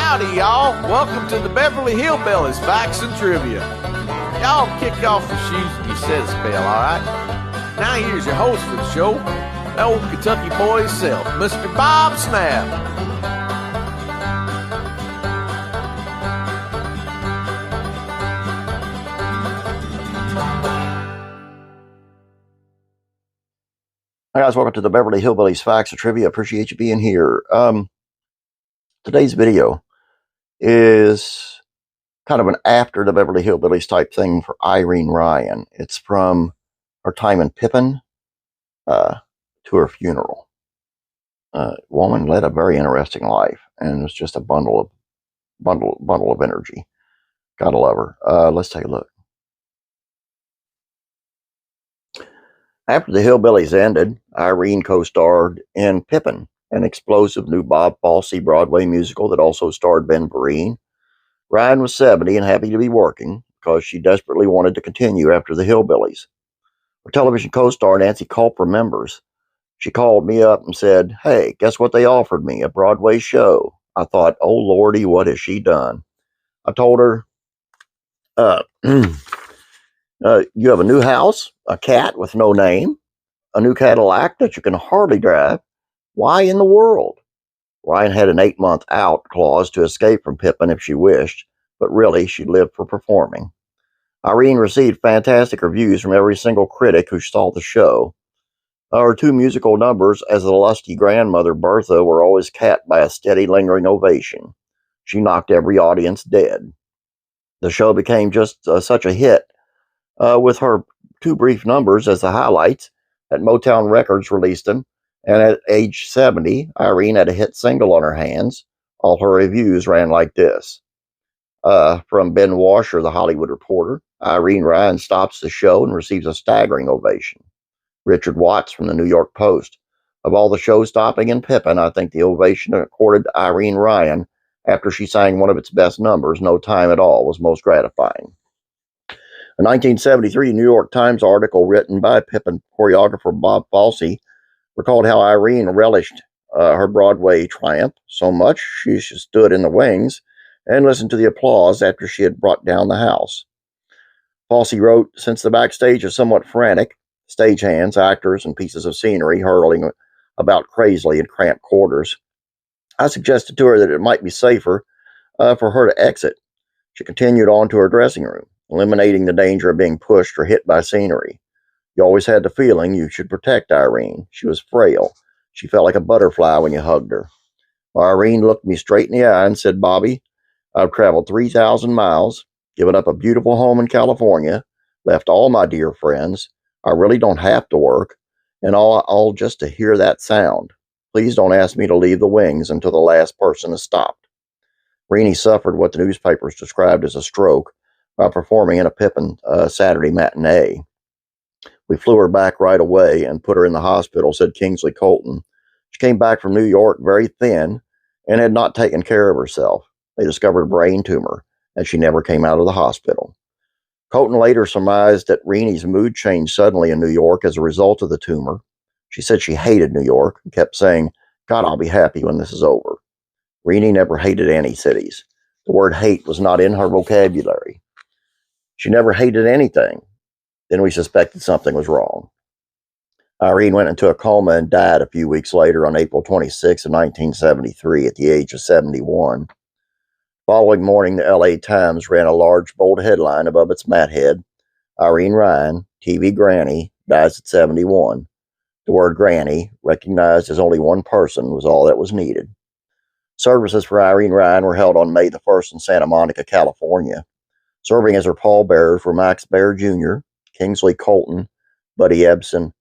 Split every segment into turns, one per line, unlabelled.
Howdy, y'all. Welcome to the Beverly Hillbillies Facts and Trivia. Y'all kick off your shoes and you set a spell, all right? Now here's your host for the show, the old Kentucky boy himself, Mr. Bob Snap.
Hi guys, welcome to the Beverly Hillbillies Facts and Trivia. Appreciate you being here. Today's video is kind of an after the Beverly Hillbillies type thing for Irene Ryan. It's from her time in Pippin to her funeral. Woman led a very interesting life and was just a bundle of energy. Gotta love her. Let's take a look. After the Hillbillies ended, Irene co-starred in Pippin, an explosive new Bob Fosse Broadway musical that also starred Beverly. Ryan was 70 and happy to be working because she desperately wanted to continue after the Hillbillies. Her television co-star Nancy Culp remembers. She called me up and said, "Hey, guess what they offered me? A Broadway show." I thought, "Oh Lordy, what has she done?" I told her, you have a new house, a cat with no name, a new Cadillac that you can hardly drive. Why in the world?" Ryan had an 8-month out clause to escape from Pippin if she wished, but really she lived for performing. Irene received fantastic reviews from every single critic who saw the show. Her 2 musical numbers as the lusty grandmother Bertha were always capped by a steady lingering ovation. She knocked every audience dead. The show became just such a hit with her 2 brief numbers as the highlights that Motown Records released them, and at age 70, Irene had a hit single on her hands. All her reviews ran like this. From Ben Washer, the Hollywood Reporter, Irene Ryan stops the show and receives a staggering ovation. Richard Watts from the New York Post, of all the shows stopping in Pippin, I think the ovation accorded to Irene Ryan after she sang one of its best numbers, No Time at All, was most gratifying. A 1973 New York Times article written by Pippin choreographer Bob Fosse recalled how Irene relished her Broadway triumph so much she stood in the wings and listened to the applause after she had brought down the house. Fosse wrote, "Since the backstage is somewhat frantic, stagehands, actors, and pieces of scenery hurtling about crazily in cramped quarters, I suggested to her that it might be safer for her to exit. She continued on to her dressing room, eliminating the danger of being pushed or hit by scenery. You always had the feeling you should protect Irene. She was frail. She felt like a butterfly when you hugged her." Well, Irene looked me straight in the eye and said, "Bobby, I've traveled 3,000 miles, given up a beautiful home in California, left all my dear friends. I really don't have to work, and all just to hear that sound. Please don't ask me to leave the wings until the last person is stopped." Irene suffered what the newspapers described as a stroke while performing in a Pippin Saturday matinee. "We flew her back right away and put her in the hospital," said Kingsley Colton. "She came back from New York very thin and had not taken care of herself. They discovered a brain tumor, and she never came out of the hospital." Colton later surmised that Rene's mood changed suddenly in New York as a result of the tumor. She said she hated New York and kept saying, "God, I'll be happy when this is over." Rene never hated any cities. The word hate was not in her vocabulary. She never hated anything. Then we suspected something was wrong. Irene went into a coma and died a few weeks later on April 26 of 1973 at the age of 71. Following morning, the LA Times ran a large, bold headline above its mat head, "Irene Ryan, TV Granny, dies at 71. The word Granny, recognized as only one person, was all that was needed. Services for Irene Ryan were held on May the 1st in Santa Monica, California. Serving as her pallbearers were Max Baer Jr., Kingsley Colton, Buddy Ebsen,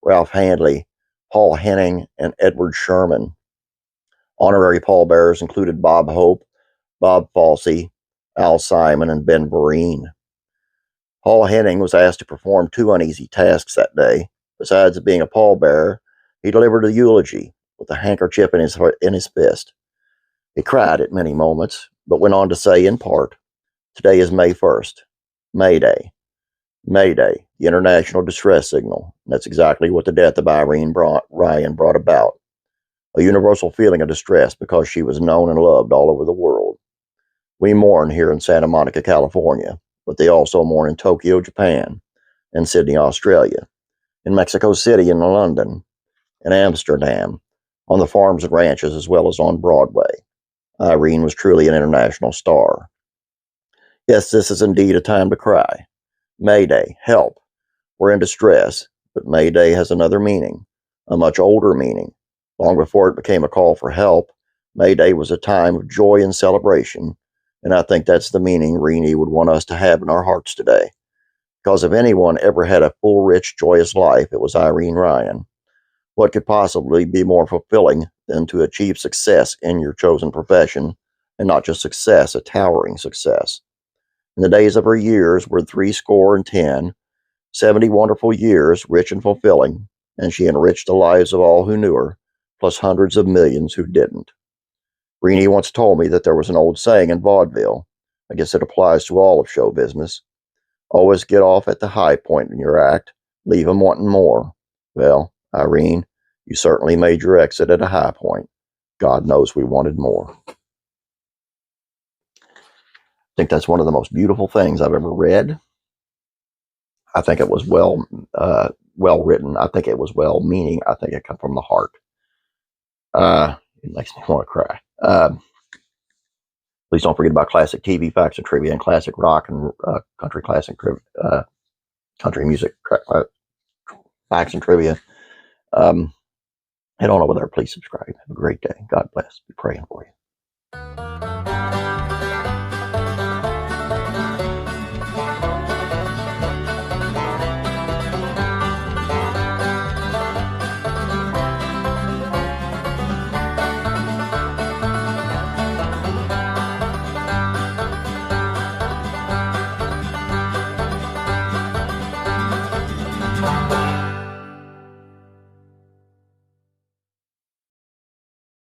Ralph Handley, Paul Henning, and Edward Sherman. Honorary pallbearers included Bob Hope, Bob Fosse, Al Simon, and Ben Vereen. Paul Henning was asked to perform 2 uneasy tasks that day. Besides being a pallbearer, he delivered a eulogy with a handkerchief in his fist. He cried at many moments, but went on to say in part, "Today is May 1st, May Day. May Day, the international distress signal." And that's exactly what the death of Irene Ryan brought about. A universal feeling of distress because she was known and loved all over the world. We mourn here in Santa Monica, California, but they also mourn in Tokyo, Japan, and Sydney, Australia, in Mexico City and London, and Amsterdam, on the farms and ranches as well as on Broadway. Irene was truly an international star. Yes, this is indeed a time to cry. Mayday, help. We're in distress, but Mayday has another meaning, a much older meaning. Long before it became a call for help, Mayday was a time of joy and celebration, and I think that's the meaning Irene would want us to have in our hearts today. Because if anyone ever had a full, rich, joyous life, it was Irene Ryan. What could possibly be more fulfilling than to achieve success in your chosen profession, and not just success, a towering success? In the days of her years were 70, 70 wonderful years, rich and fulfilling, and she enriched the lives of all who knew her, plus hundreds of millions who didn't. Irene once told me that there was an old saying in vaudeville. I guess it applies to all of show business. Always get off at the high point in your act, leave 'em wanting more. Well, Irene, you certainly made your exit at a high point. God knows we wanted more. I think that's one of the most beautiful things I've ever read. I think it was well written. I think it was well meaning. I think it came from the heart. It makes me want to cry. Please don't forget about classic TV facts and trivia and classic rock and country country music facts and trivia. Head on over there. Please subscribe. Have a great day. God bless. Be praying for you.